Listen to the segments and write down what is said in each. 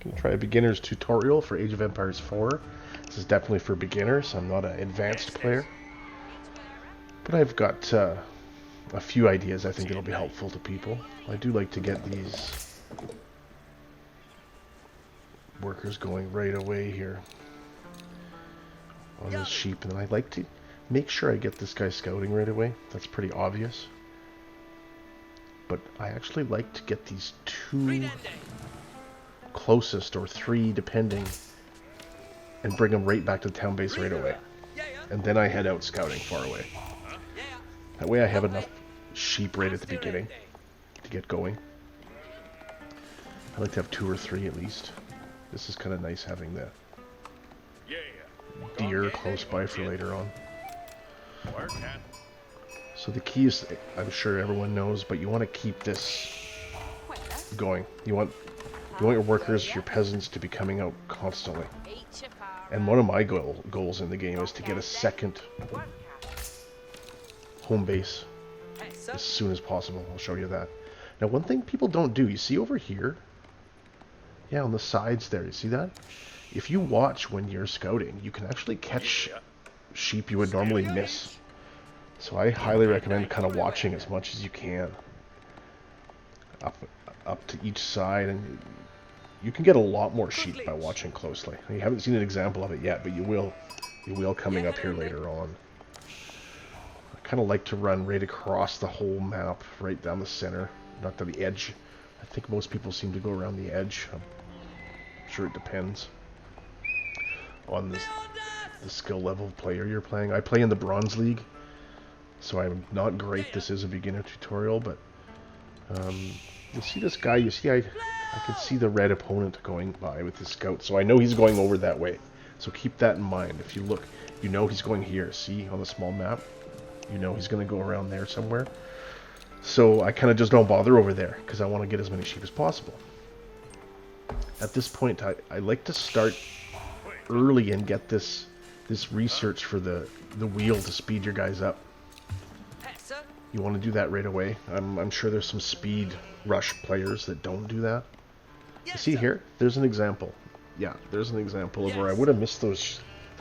Gonna try a beginner's tutorial for Age of Empires 4. This is definitely for beginners. I'm not an advanced player. But I've got a few ideas I think that'll be helpful to people. I do like to get these workers going right away here on this sheep, and then I'd like to make sure I get this guy scouting right away. That's pretty obvious. But I actually like to get these two closest, or three depending, and bring them right back to the town base right away. And then I head out scouting far away. That way I have enough sheep right at the beginning to get going. I like to have 2 or 3 at least. This is kind of nice having the deer close by for later on. So the key is, I'm sure everyone knows, but you want to keep this going. You want your workers, your peasants, to be coming out constantly. And one of my goals in the game is to get a second home base as soon as possible. I'll show you that. Now, one thing people don't do, you see over here? Yeah, on the sides there, you see that? If you watch when you're scouting, you can actually catch sheep you would normally miss. So I highly recommend kind of watching as much as you can up to each side, and you can get a lot more sheep by watching closely. You haven't seen an example of it yet, but you will coming up here later on. I kind of like to run right across the whole map, right down the center, not to the edge. I think most people seem to go around the edge. I'm sure it depends on the skill level of player you're playing. I play in the Bronze League, so I'm not great. This is a beginner tutorial, but you see this guy, you see I can see the red opponent going by with his scout, so I know he's going over that way. So keep that in mind. If you look, you know he's going here. See, on the small map? You know he's going to go around there somewhere. So I kind of just don't bother over there, because I want to get as many sheep as possible. At this point, I like to start early and get this research for the wheel to speed your guys up. You want to do that right away. I'm sure there's some speed rush players that don't do that. You see here? There's an example. Yeah, there's an example of where I would have missed those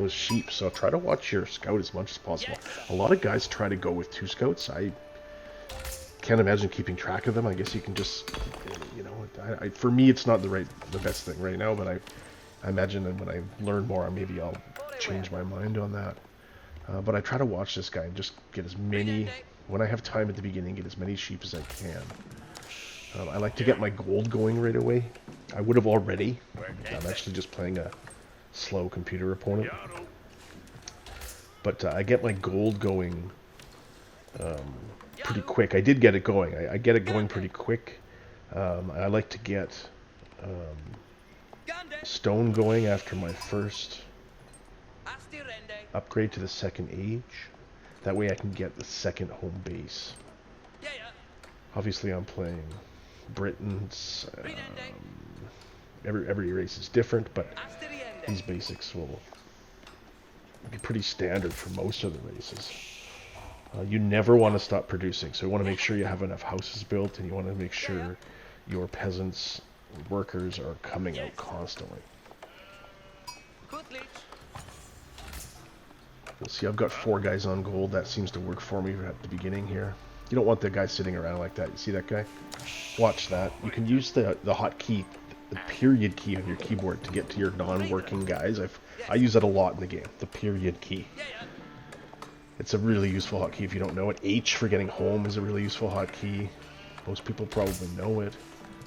sheep. So try to watch your scout as much as possible. A lot of guys try to go with 2 scouts. I can't imagine keeping track of them. I guess you can just, you know, for me it's not the best thing right now, but I imagine that when I learn more, maybe I'll change my mind on that. But I try to watch this guy and just get as many, when I have time at the beginning, get as many sheep as I can. I like to get my gold going right away. I would have already. I'm actually just playing a slow computer opponent. But I get my gold going pretty quick. I did get it going. I get it going pretty quick. I like to get stone going after my first upgrade to the 2nd age. That way I can get the 2nd home base. Obviously I'm playing Britons. Every race is different, but these basics will be pretty standard for most of the races. You never want to stop producing, so you want to make sure you have enough houses built, and you want to make sure your peasants, workers, are coming out constantly. You'll see I've got 4 guys on gold. That seems to work for me at the beginning here. You don't want the guy sitting around like that. You see that guy? Watch that. You can use the hotkey, the period key on your keyboard to get to your non-working guys. I use that a lot in the game, the period key. It's a really useful hotkey if you don't know it. H for getting home is a really useful hotkey. Most people probably know it.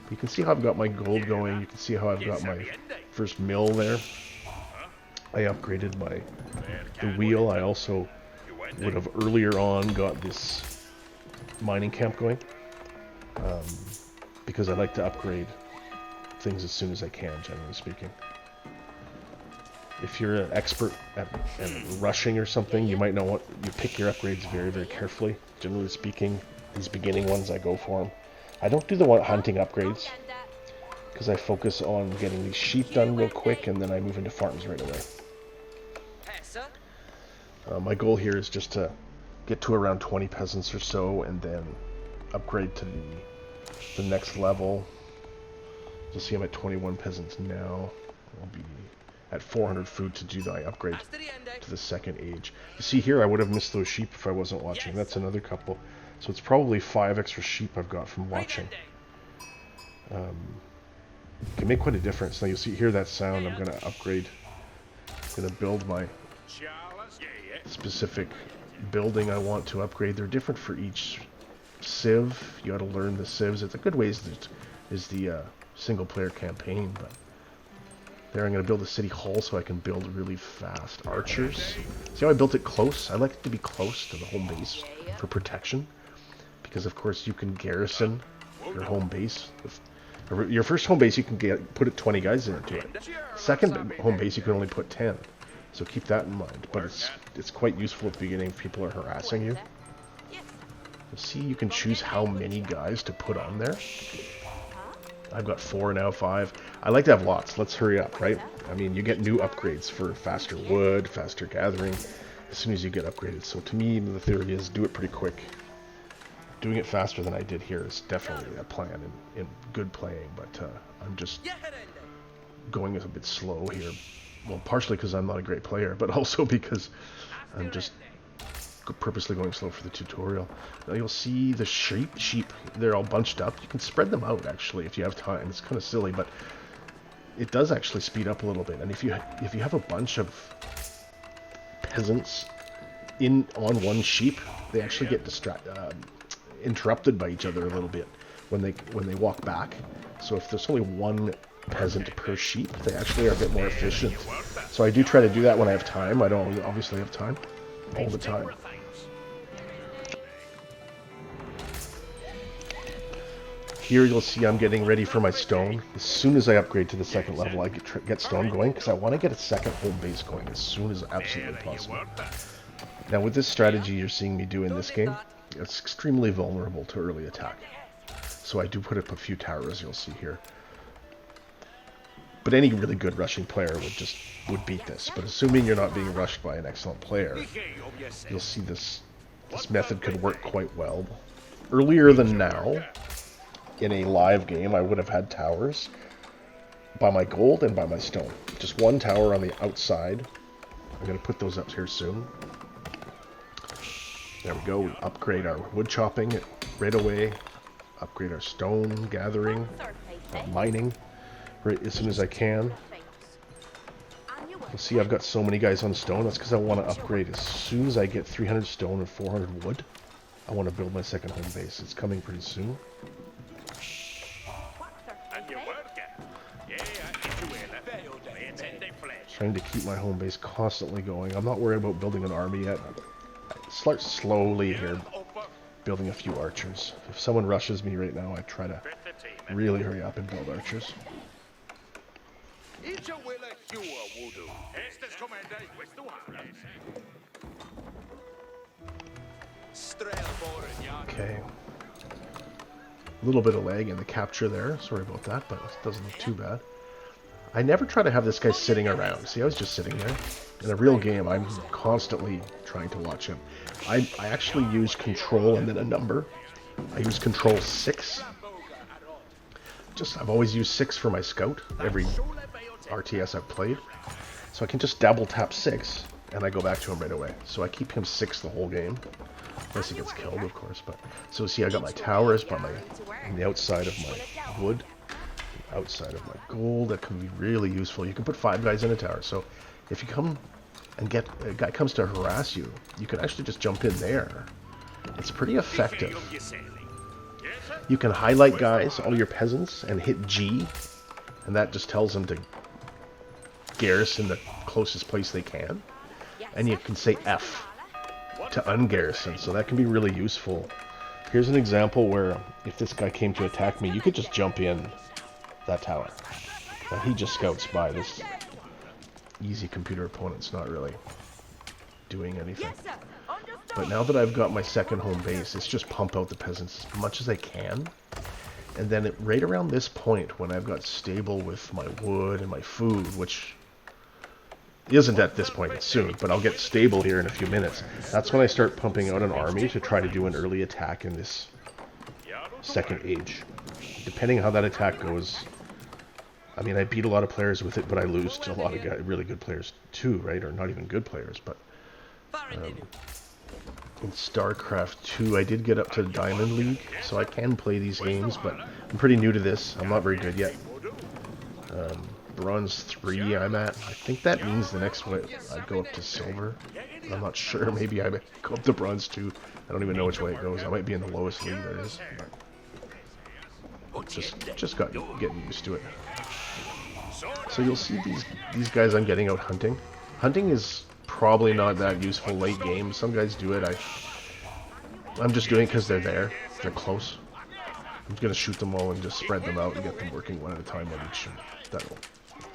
But you can see how I've got my gold going. You can see how I've got my first mill there. I upgraded the wheel. I also would have earlier on got this mining camp going, because I like to upgrade things as soon as I can, generally speaking. If you're an expert at rushing or something, you might know what you pick your upgrades very, very carefully. Generally speaking, these beginning ones, I go for them. I don't do the hunting upgrades, because I focus on getting these sheep done real quick, and then I move into farms right away. My goal here is just to get to around 20 peasants or so, and then upgrade to the next level You'll see I'm at 21 peasants now. I'll be at 400 food to do the upgrade to the second age. You see here, I would have missed those sheep if I wasn't watching. That's another couple. So it's probably 5 extra sheep I've got from watching. Can make quite a difference. Now you'll see, hear that sound. I'm going to upgrade. I'm going to build my specific building I want to upgrade. They're different for each civ. You got to learn the civs. It's a good way is the single player campaign, but there I'm going to build a city hall so I can build really fast archers. See how I built it close? I like it to be close to the home base for protection, because of course you can garrison your home base. Your first home base you can put 20 guys into it. Second home base you can only put 10. So keep that in mind. But it's quite useful at the beginning if people are harassing you. See, you can choose how many guys to put on there. I've got 4 now, 5. I like to have lots. Let's hurry up, right? I mean, you get new upgrades for faster wood, faster gathering, as soon as you get upgraded. So to me, the theory is do it pretty quick. Doing it faster than I did here is definitely a plan in good playing, but I'm just going a bit slow here. Well, partially because I'm not a great player, but also because I'm just purposely going slow for the tutorial. Now you'll see the sheep, they're all bunched up. You can spread them out, actually, if you have time. It's kind of silly, but it does actually speed up a little bit. And if you have a bunch of peasants on one sheep, they actually get interrupted by each other a little bit when they walk back. So if there's only one peasant per sheep, they actually are a bit more efficient. So I do try to do that when I have time. I don't obviously have time all the time. Here you'll see I'm getting ready for my stone. As soon as I upgrade to the second level, I get stone going, because I want to get a second home base going as soon as absolutely possible. Now with this strategy you're seeing me do in this game, it's extremely vulnerable to early attack. So I do put up a few towers, you'll see here. But any really good rushing player would beat this. But assuming you're not being rushed by an excellent player, you'll see this method could work quite well. Earlier than now, in a live game, I would have had towers by my gold and by my stone. Just one tower on the outside. I'm going to put those up here soon. There we go. We upgrade our wood chopping right away. Upgrade our stone gathering, mining. Right as soon as I can. You'll see I've got so many guys on stone. That's because I want to upgrade as soon as I get 300 stone and 400 wood. I want to build my second home base. It's coming pretty soon. Trying to keep my home base constantly going. I'm not worried about building an army yet. I start slowly here, building a few archers. If someone rushes me right now, I try to really hurry up and build archers. Okay. A little bit of lag in the capture there. Sorry about that, but it doesn't look too bad. I never try to have this guy sitting around. See, I was just sitting there. In a real game, I'm constantly trying to watch him. I actually use control and then a number. I use control 6. I've always used 6 for my scout, every RTS I've played. So I can just double tap 6, and I go back to him right away. So I keep him 6 the whole game. Unless he gets killed, of course. But so see, I got my towers on the outside of my wood, the outside of my gold. That can be really useful. You can put 5 guys in a tower. So if you come and get a guy comes to harass you, you can actually just jump in there. It's pretty effective. You can highlight guys, all your peasants, and hit G, and that just tells them to garrison the closest place they can. And you can say F to ungarrison, so that can be really useful. Here's an example where if this guy came to attack me, you could just jump in that tower. Now he just scouts by. This easy computer opponent's not really doing anything. But now that I've got my second home base, it's just pump out the peasants as much as I can. And then right around this point, when I've got stable with my wood and my food, which isn't at this point, it's soon, but I'll get stable here in a few minutes. That's when I start pumping out an army to try to do an early attack in this second age. Depending on how that attack goes, I mean, I beat a lot of players with it, but I lose to a lot of really good players too, right? Or not even good players, but in StarCraft 2, I did get up to Diamond League, so I can play these games, but I'm pretty new to this. I'm not very good yet. Bronze 3 I'm at. I think that means the next way I go up to Silver. I'm not sure. Maybe I go up to Bronze 2. I don't even know which way it goes. I might be in the lowest league there is. But just getting used to it. So you'll see these guys I'm getting out hunting. Hunting is probably not that useful late game. Some guys do it. I'm just doing it because they're there. They're close. I'm going to shoot them all and just spread them out and get them working one at a time on each.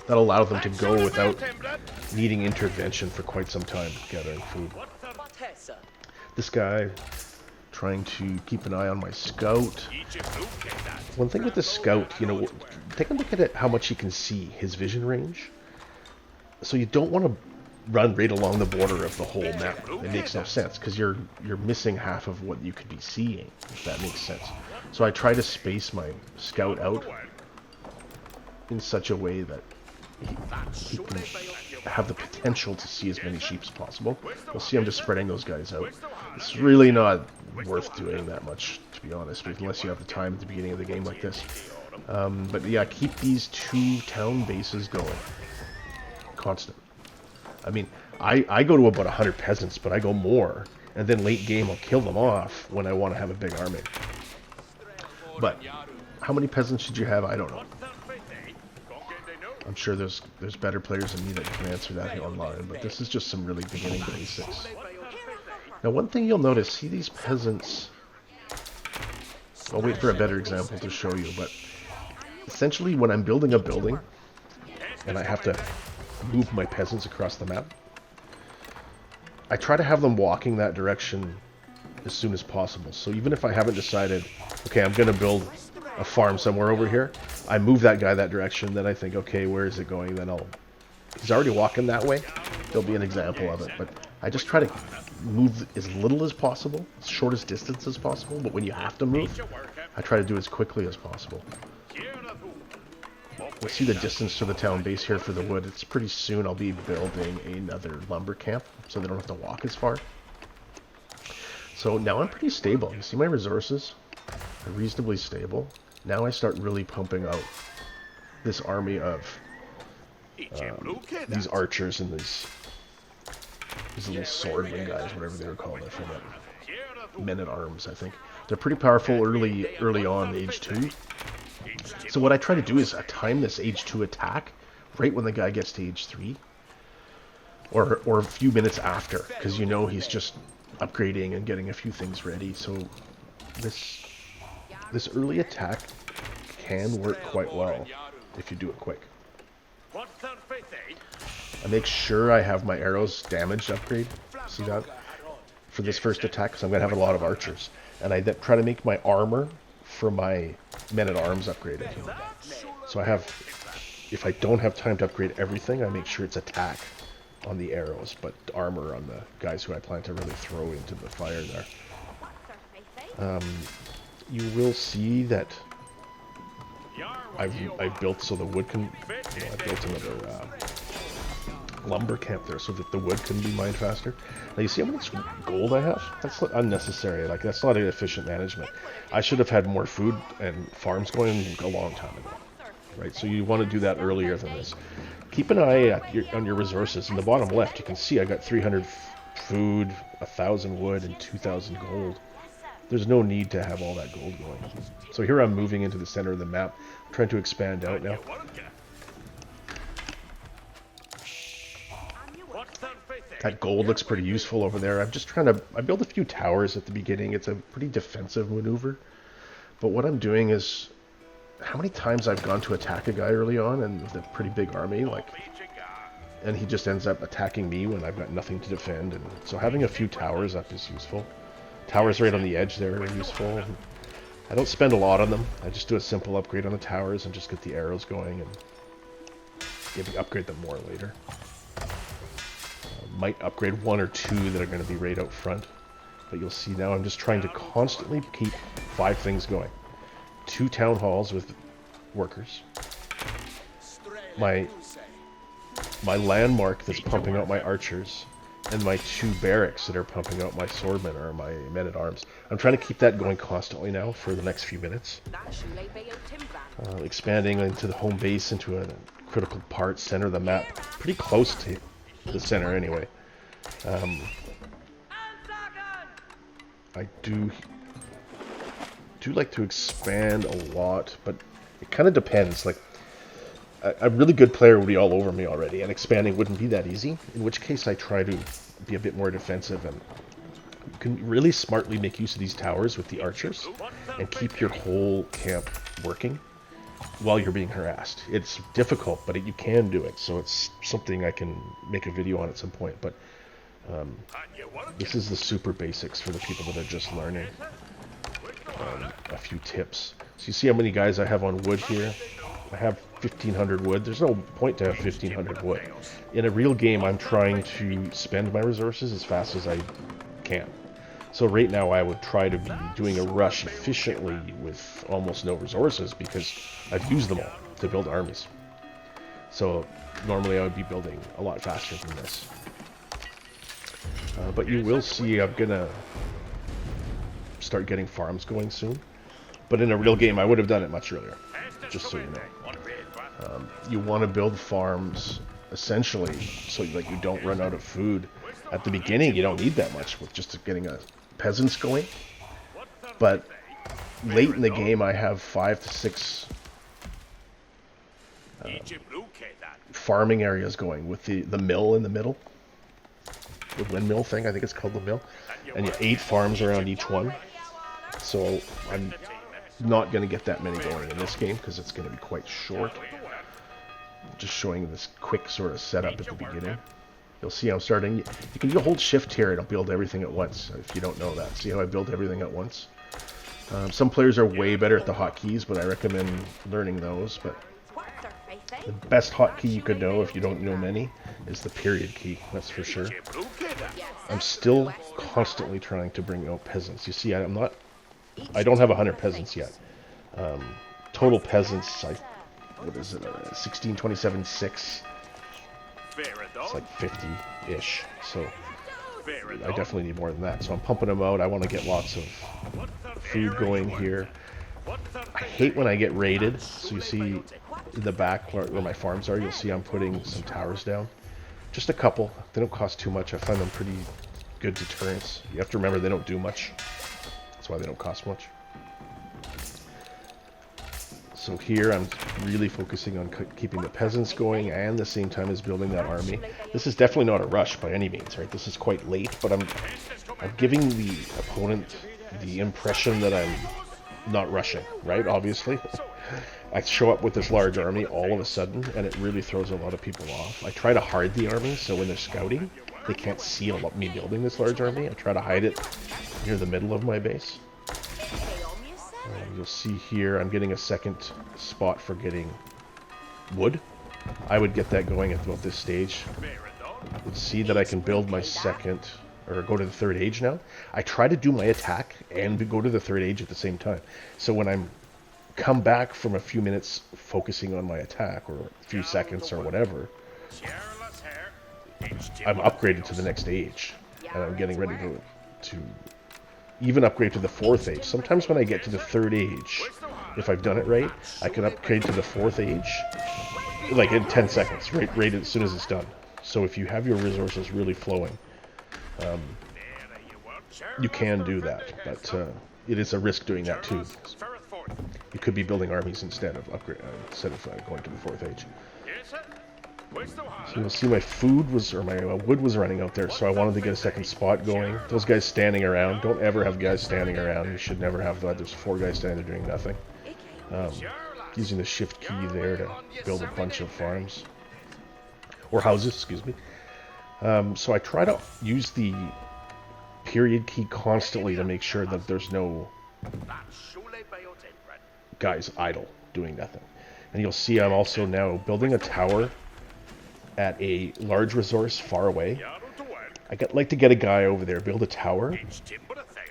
That'll allow them to go without needing intervention for quite some time gathering food. This guy, trying to keep an eye on my scout. One thing with the scout, you know, take a look at it, how much you can see, his vision range. So you don't want to run right along the border of the whole map. It makes no sense, because you're missing half of what you could be seeing, if that makes sense. So I try to space my scout out in such a way that he can have the potential to see as many sheep as possible. You'll see I'm just spreading those guys out. It's really not worth doing that much, to be honest, unless you have the time at the beginning of the game like this. But yeah, keep these 2 town bases going. Constant. I mean, I go to about 100 peasants, but I go more, and then late game I'll kill them off when I want to have a big army. But how many peasants should you have? I don't know. I'm sure there's better players than me that can answer that here online, but this is just some really beginning basics. Now, one thing you'll notice, see these peasants. I'll wait for a better example to show you, but essentially when I'm building a building and I have to move my peasants across the map, I try to have them walking that direction as soon as possible. So even if I haven't decided, okay, I'm going to build a farm somewhere over here, I move that guy that direction, then I think, okay, where is it going? Then he's already walking that way. There'll be an example of it, but I just try to move as little as possible, as short as distance as possible, but when you have to move, I try to do it as quickly as possible. We'll see the distance to the town base here for the wood. It's pretty soon I'll be building another lumber camp, so they don't have to walk as far. So now I'm pretty stable. You see my resources? They're reasonably stable. Now I start really pumping out this army of these archers and these little swordman guys, whatever they were called. I forget. Men-at-arms, I think. They're pretty powerful early on, age 2. So what I try to do is time this age 2 attack right when the guy gets to age 3. Or a few minutes after, because you know he's just upgrading and getting a few things ready. So this early attack can work quite well if you do it quick. I make sure I have my arrows damaged upgrade. See that? For this first attack, because I'm going to have a lot of archers. And I try to make my armor for my men-at-arms upgraded. So I have, if I don't have time to upgrade everything, I make sure it's attack on the arrows, but armor on the guys who I plan to really throw into the fire there. You will see that I've built so the wood can, I built another lumber camp there so that the wood can be mined faster. Now you see how much gold I have? That's unnecessary. Like, that's not an efficient management. I should have had more food and farms going a long time ago, right? So you want to do that earlier than this. Keep an eye on your resources. In the bottom left, you can see I got 300 food, 1,000 wood, and 2,000 gold. There's no need to have all that gold going. So here I'm moving into the center of the map, trying to expand out now. That gold looks pretty useful over there. I'm just trying to... I built a few towers at the beginning. It's a pretty defensive maneuver. But what I'm doing is... How many times I've gone to attack a guy early on and with a pretty big army, like... And he just ends up attacking me when I've got nothing to defend. And so having a few towers up is useful. Towers right on the edge there are useful. I don't spend a lot on them. I just do a simple upgrade on the towers and just get the arrows going and maybe upgrade them more later. Might upgrade 1 or 2 that are going to be right out front. But you'll see now I'm just trying to constantly keep 5 things going. 2 town halls with workers. my landmark that's pumping out my archers, and my 2 barracks that are pumping out my swordmen or my men-at-arms. I'm trying to keep that going constantly now for the next few minutes. Expanding into the home base, into a critical part, center of the map, pretty close to the center anyway. I do like to expand a lot, but it kind of depends. Like, a really good player would be all over me already, and expanding wouldn't be that easy, in which case I try to be a bit more defensive, and you can really smartly make use of these towers with the archers and keep your whole camp working while you're being harassed. It's difficult, but you can do it, so it's something I can make a video on at some point, but this is the super basics for the people that are just learning. A few tips. So you see how many guys I have on wood here? I have 1,500 wood. There's no point to have 1,500 wood. In a real game, I'm trying to spend my resources as fast as I can. So right now, I would try to be doing a rush efficiently with almost no resources because I've used them all to build armies. So normally I would be building a lot faster than this. But you will see I'm gonna start getting farms going soon. But in a real game, I would have done it much earlier, just so you know. You want to build farms essentially so that you don't run out of food. At the beginning, you don't need that much with just getting peasants going. But late in the game, I have 5 to 6 farming areas going with the mill in the middle. The windmill thing, I think it's called the mill. And you have 8 farms around each one. So I'm not going to get that many going in this game because it's going to be quite short. Just showing this quick sort of setup at the beginning. You'll see I'm starting. You can hold shift here and build everything at once if you don't know that. See how I build everything at once? Some players are way better at the hotkeys, but I recommend learning those. But the best hotkey you could know, if you don't know many, is the period key. That's for sure. I'm still constantly trying to bring out peasants. You see, I don't have 100 peasants yet. Total peasants, what is it? 16, 27, 6. It's like 50-ish. So I definitely need more than that. So I'm pumping them out. I want to get lots of food going here. I hate when I get raided. So you see in the back where my farms are, you'll see I'm putting some towers down. Just a couple. They don't cost too much. I find them pretty good deterrents. You have to remember they don't do much. That's why they don't cost much. So here I'm really focusing on keeping the peasants going and at the same time as building that army. This is definitely not a rush by any means, right? This is quite late, but I'm giving the opponent the impression that I'm not rushing, right? Obviously. I show up with this large army all of a sudden, and it really throws a lot of people off. I try to hide the army, so when they're scouting, they can't see me building this large army. I try to hide it near the middle of my base. You'll see here I'm getting a second spot for getting wood. I would get that going at about this stage. You'll see that I can build my second, or go to the third age now. I try to do my attack and go to the third age at the same time. So when I'm come back from a few minutes focusing on my attack, or a few seconds or whatever, I'm upgraded to the next age. And I'm getting ready to even upgrade to the 4th age. Sometimes when I get to the 3rd age, if I've done it right, I can upgrade to the 4th age, like in 10 seconds, right as soon as it's done. So if you have your resources really flowing, you can do that, but it is a risk doing that too. You could be building armies instead of going to the 4th age. So you'll see my my wood was running out there, so I wanted to get a second spot going. Those guys standing around, don't ever have guys standing around. You should never have that. There's 4 guys standing there doing nothing. Using the shift key there to build a bunch of farms. Or houses, excuse me. So I try to use the period key constantly to make sure that there's no guys idle doing nothing. And you'll see I'm also now building a tower at a large resource far away. Like to get a guy over there, build a tower,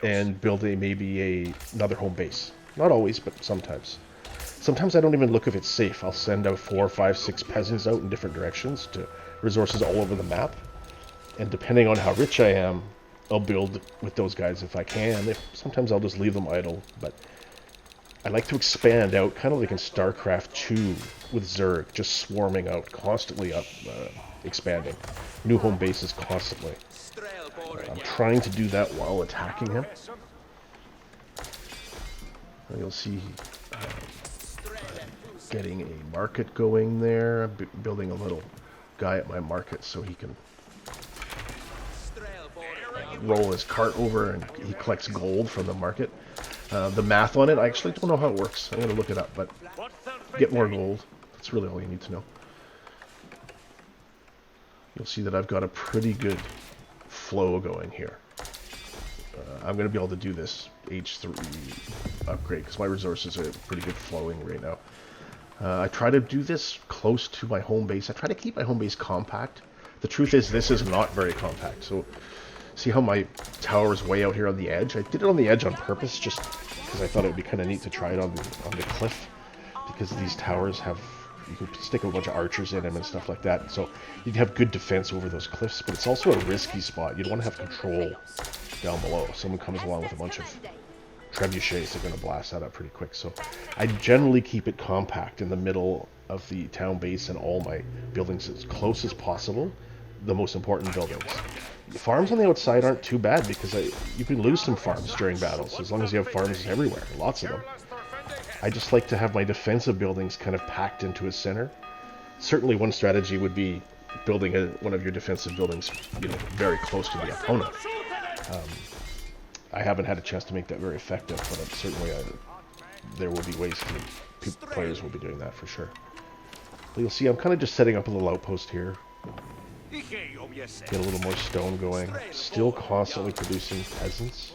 and build maybe another home base. Not always, but sometimes. Sometimes I don't even look if it's safe. I'll send out 4, 5, 6 peasants out in different directions to resources all over the map. And depending on how rich I am, I'll build with those guys if I can. Sometimes I'll just leave them idle, but I like to expand out, kind of like in StarCraft 2 with Zerg, just swarming out, constantly up, expanding. New home bases constantly. I'm trying to do that while attacking him. And you'll see getting a market going there, building a little guy at my market so he can roll his cart over and he collects gold from the market. The math on it, I actually don't know how it works. I'm going to look it up, but get more gold. That's really all you need to know. You'll see that I've got a pretty good flow going here. I'm going to be able to do this H3 upgrade because my resources are pretty good flowing right now. I try to do this close to my home base. I try to keep my home base compact. The truth is this is not very compact. So see how my tower is way out here on the edge? I did it on the edge on purpose just because I thought it would be kind of neat to try it on the cliff, because these towers have, you can stick a bunch of archers in them and stuff like that. So you'd have good defense over those cliffs, but it's also a risky spot. You'd want to have control down below. If someone comes along with a bunch of trebuchets, they're going to blast that up pretty quick. So I generally keep it compact in the middle of the town base and all my buildings as close as possible, the most important buildings. Farms on the outside aren't too bad because you can lose some farms during battles as long as you have farms everywhere, lots of them. I just like to have my defensive buildings kind of packed into a center. Certainly one strategy would be building one of your defensive buildings, very close to the opponent. I haven't had a chance to make that very effective, but certainly there will be ways players will be doing that for sure. But you'll see I'm kind of just setting up a little outpost here. Get a little more stone going. Still constantly producing peasants.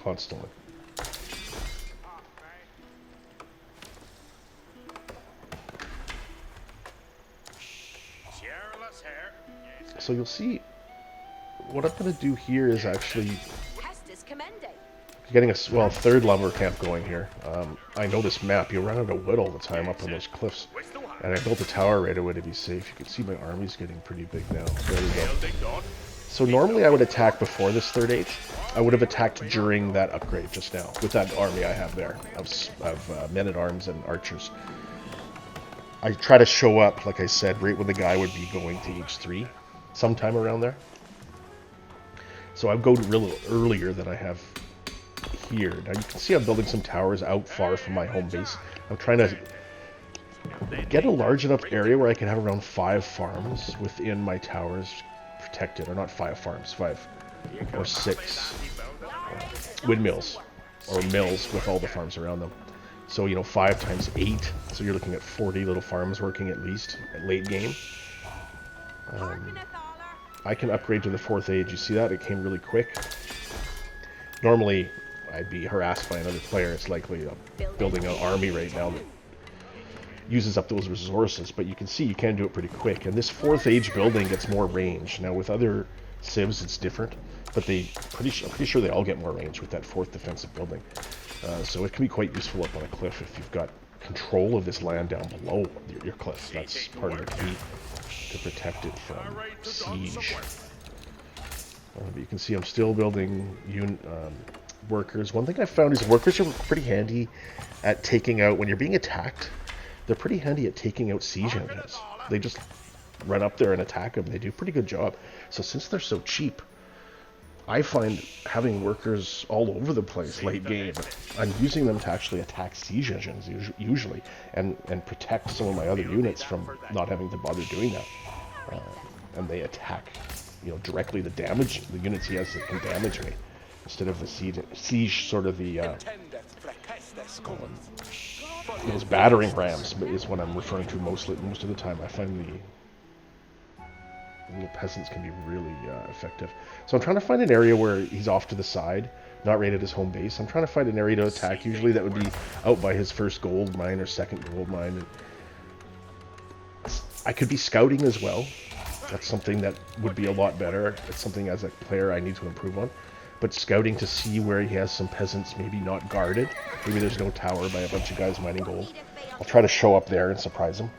Constantly. So you'll see what I'm going to do here is actually getting a third lumber camp going here. I know this map, you'll run out of wood all the time up on those cliffs. And I built a tower right away to be safe. You can see my army's getting pretty big now. There we go. So normally I would attack before this third age. I would have attacked during that upgrade just now with that army I have there of men-at-arms and archers. I try to show up, like I said, right when the guy would be going to H3, sometime around there. So I'm going a little earlier than I have here. Now you can see I'm building some towers out far from my home base. I'm trying to get a large enough area where I can have around 5 farms within my towers protected, or not 5 farms, 5 or 6 windmills or mills with all the farms around them. So 5 times 8, so you're looking at 40 little farms working at least at late game. I can upgrade to the 4th age. You see that? It came really quick. Normally I'd be harassed by another player. It's likely building an army right now that uses up those resources, but you can see you can do it pretty quick. And this 4th age building gets more range. Now with other civs it's different, but I'm pretty sure they all get more range with that 4th defensive building. So it can be quite useful up on a cliff if you've got control of this land down below your cliff. That's part of the key to protect it from siege. But you can see I'm still building workers. One thing I found is workers are pretty handy at taking out, when you're being attacked, they're pretty handy at taking out siege engines. They just run up there and attack them. They do a pretty good job. So since they're so cheap, I find having workers all over the place late game, I'm using them to actually attack siege engines usually, and protect some of my other units from not having to bother doing that. And they attack, directly the units he has that can damage me, instead of the siege sort of the those battering rams is what I'm referring to most of the time. I find the little peasants can be really effective. So I'm trying to find an area where he's off to the side, not right at his home base. I'm trying to find an area to attack. Usually that would be out by his first gold mine or second gold mine. And I could be scouting as well. That's something that would be a lot better. It's something as a player I need to improve on. but scouting to see where he has some peasants maybe not guarded. Maybe there's no tower by a bunch of guys mining gold. I'll try to show up there and surprise him.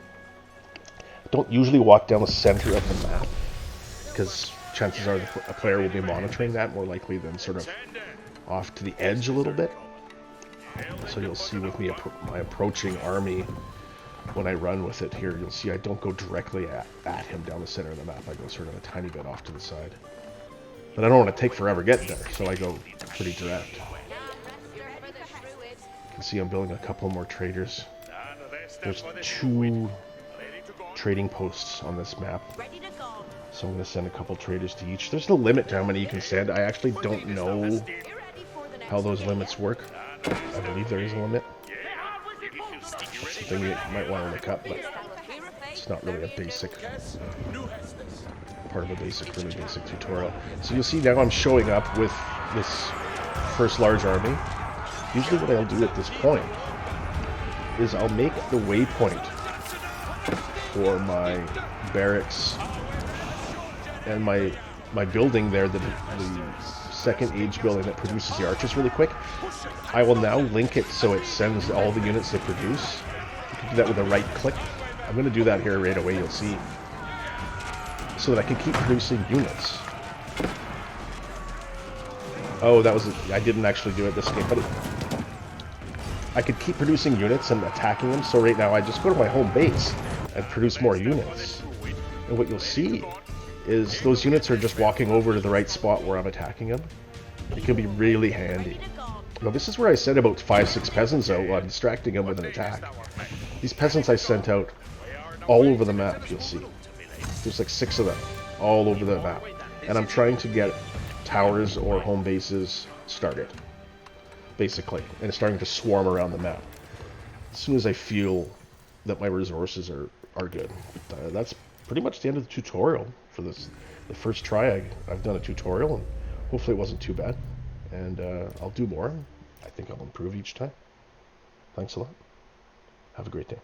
Don't usually walk down the center of the map, because chances are a player will be monitoring that more likely than sort of off to the edge a little bit. So you'll see with me my approaching army, when I run with it here, you'll see I don't go directly at him down the center of the map. I go sort of a tiny bit off to the side. But I don't want to take forever getting there, so I go pretty direct. You can see I'm building a couple more traders. There's 2 trading posts on this map, so I'm going to send a couple traders to each. There's no limit to how many you can send. I actually don't know how those limits work. I believe there is a limit. It's something you might want to look up, but it's not really a basic part of a really basic tutorial. So you'll see now I'm showing up with this first large army. Usually what I'll do at this point is I'll make the waypoint for my barracks and my building there, the second age building that produces the archers really quick. I will now link it so it sends all the units they produce. You can do that with a right click. I'm going to do that here right away, you'll see, so that I can keep producing units. Oh, I didn't actually do it this game, but I could keep producing units and attacking them, so right now I just go to my home base and produce more units. And what you'll see is those units are just walking over to the right spot where I'm attacking them. It can be really handy. Now this is where I sent about 5-6 peasants out while I'm distracting them with an attack. These peasants I sent out all over the map, you'll see. There's like 6 of them all over the map. And I'm trying to get towers or home bases started, basically. And it's starting to swarm around the map. As soon as I feel that my resources are good. That's pretty much the end of the tutorial for this. The first try I've done a tutorial, and hopefully it wasn't too bad. And I'll do more. I think I'll improve each time. Thanks a lot. Have a great day.